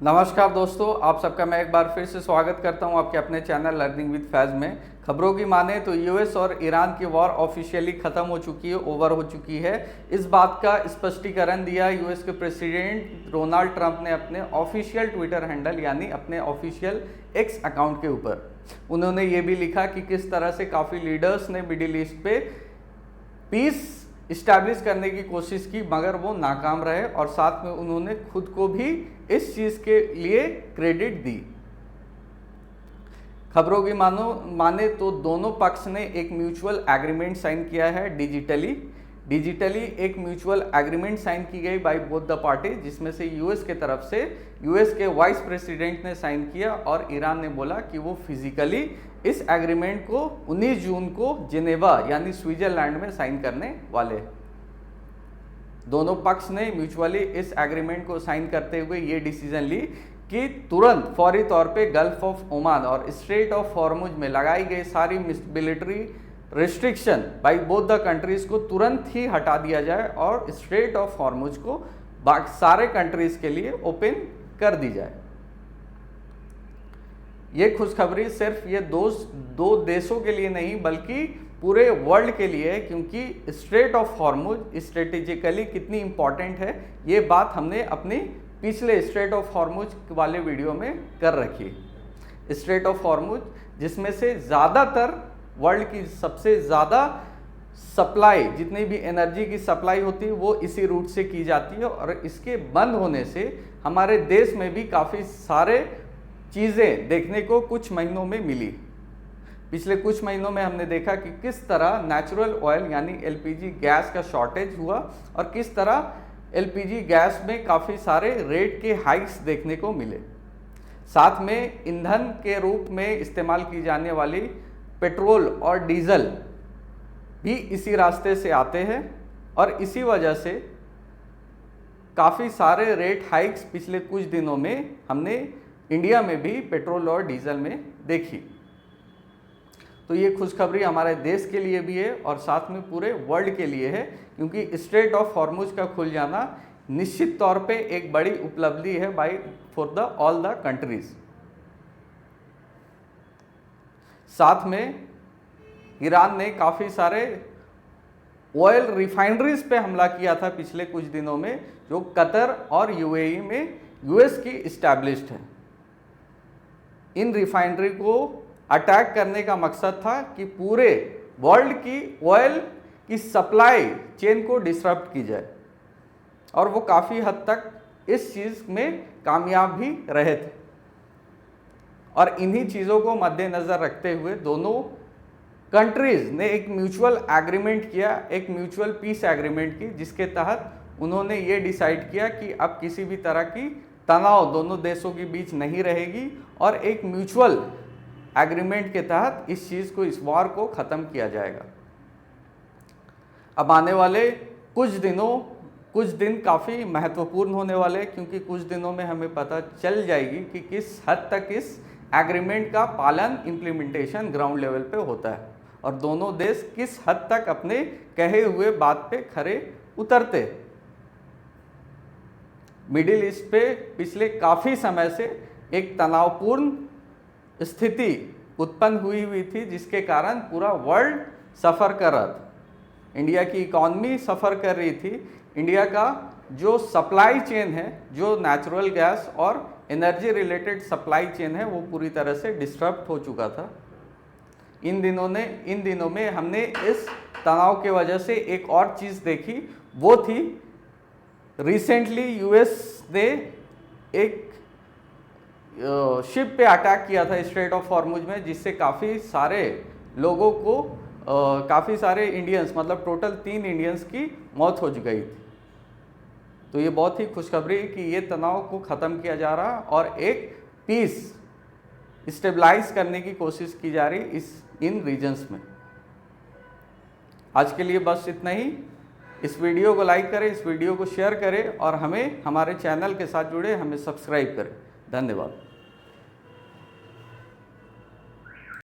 नमस्कार दोस्तों, आप सबका मैं एक बार फिर से स्वागत करता हूं आपके अपने चैनल लर्निंग विद फैज में। खबरों की माने तो यूएस और ईरान की वॉर ऑफिशियली ख़त्म हो चुकी है, ओवर हो चुकी है। इस बात का स्पष्टीकरण दिया यूएस के प्रेसिडेंट डोनाल्ड ट्रंप ने अपने ऑफिशियल ट्विटर हैंडल यानी अपने ऑफिशियल एक्स अकाउंट के ऊपर। उन्होंने ये भी लिखा कि किस तरह से काफ़ी लीडर्स ने मिडिल ईस्ट पे पीस इस्टेब्लिश करने की कोशिश की मगर वो नाकाम रहे, और साथ में उन्होंने खुद को भी इस चीज़ के लिए क्रेडिट दी। खबरों की माने तो दोनों पक्ष ने एक म्यूचुअल एग्रीमेंट साइन किया है डिजिटली एक म्यूचुअल एग्रीमेंट साइन की गई बाय बोथ द पार्टी, जिसमें से यूएस के तरफ से यूएस के वाइस प्रेसिडेंट ने साइन किया और ईरान ने बोला कि वो फिजिकली इस एग्रीमेंट को 19 जून को जिनेवा यानी स्विट्जरलैंड में साइन करने वाले। दोनों पक्ष ने म्यूचुअली इस एग्रीमेंट को साइन करते हुए ये डिसीजन ली कि तुरंत फौरी तौर पे गल्फ ऑफ ओमान और स्ट्रेट ऑफ हॉर्मुज में लगाई गई सारी military restriction by both the countries को तुरंत ही हटा दिया जाए और स्ट्रेट ऑफ हॉर्मुज को बाकी सारे कंट्रीज के लिए ओपन कर दी जाए। ये खुशखबरी सिर्फ ये दो देशों के लिए नहीं बल्कि पूरे वर्ल्ड के लिए है, क्योंकि स्ट्रेट ऑफ हॉर्मुज स्ट्रेटेजिकली कितनी इंपॉर्टेंट है ये बात हमने अपनी पिछले स्ट्रेट ऑफ हॉर्मुज वाले वीडियो में कर रखी। स्ट्रेट ऑफ हॉर्मुज जिसमें से ज़्यादातर वर्ल्ड की सबसे ज़्यादा सप्लाई, जितनी भी एनर्जी की सप्लाई होती है वो इसी रूट से की जाती है, और इसके बंद होने से हमारे देश में भी काफ़ी सारे चीज़ें देखने को कुछ महीनों में मिली। पिछले कुछ महीनों में हमने देखा कि किस तरह नेचुरल ऑयल यानी एलपीजी गैस का शॉर्टेज हुआ और किस तरह एलपीजी गैस में काफ़ी सारे रेट के हाइक्स देखने को मिले। साथ में ईंधन के रूप में इस्तेमाल की जाने वाली पेट्रोल और डीजल भी इसी रास्ते से आते हैं, और इसी वजह से काफ़ी सारे रेट हाइक्स पिछले कुछ दिनों में हमने इंडिया में भी पेट्रोल और डीजल में देखी। तो ये खुशखबरी हमारे देश के लिए भी है और साथ में पूरे वर्ल्ड के लिए है, क्योंकि स्ट्रेट ऑफ हॉर्मुज का खुल जाना निश्चित तौर पे एक बड़ी उपलब्धि है for the all the countries. साथ में ईरान ने काफ़ी सारे ऑयल रिफाइनरीज पे हमला किया था पिछले कुछ दिनों में, जो कतर और यूएई में यूएस की इस्टेब्लिश्ड है। इन रिफाइनरी को अटैक करने का मकसद था कि पूरे वर्ल्ड की ऑयल की सप्लाई चेन को डिसरप्ट की जाए, और वो काफ़ी हद तक इस चीज़ में कामयाब भी रहे थे। और इन्हीं चीज़ों को मद्देनज़र रखते हुए दोनों कंट्रीज़ ने एक म्यूचुअल एग्रीमेंट किया, एक म्यूचुअल पीस एग्रीमेंट की, जिसके तहत उन्होंने ये डिसाइड किया कि अब किसी भी तरह की तनाव दोनों देशों के बीच नहीं रहेगी, और एक म्यूचुअल एग्रीमेंट के तहत इस चीज़ को, इस वॉर को ख़त्म किया जाएगा। अब आने वाले कुछ दिन काफ़ी महत्वपूर्ण होने वाले, क्योंकि कुछ दिनों में हमें पता चल जाएगी कि किस हद तक इस एग्रीमेंट का पालन, इम्प्लीमेंटेशन ग्राउंड लेवल पे होता है, और दोनों देश किस हद तक अपने कहे हुए बात पे खरे उतरते। मिडिल ईस्ट पे पिछले काफ़ी समय से एक तनावपूर्ण स्थिति उत्पन्न हुई थी, जिसके कारण पूरा वर्ल्ड सफ़र कर रहा था। इंडिया की इकॉनमी सफ़र कर रही थी। इंडिया का जो सप्लाई चेन है, जो नेचुरल गैस और एनर्जी रिलेटेड सप्लाई चेन है, वो पूरी तरह से डिस्टर्ब हो चुका था। इन दिनों में हमने इस तनाव के वजह से एक और चीज़ देखी, वो थी रिसेंटली यूएस ने एक शिप पे अटैक किया था स्ट्रेट ऑफ हॉर्मुज में, जिससे काफ़ी सारे लोगों को काफ़ी सारे इंडियंस, मतलब टोटल 3 इंडियंस की मौत हो गई थी। तो ये बहुत ही खुशखबरी कि ये तनाव को ख़त्म किया जा रहा और एक पीस स्टेबलाइज करने की कोशिश की जा रही इन रीजन्स में। आज के लिए बस इतना ही। इस वीडियो को लाइक करें, इस वीडियो को शेयर करें, और हमें हमारे चैनल के साथ जुड़े, हमें सब्सक्राइब करें। धन्यवाद।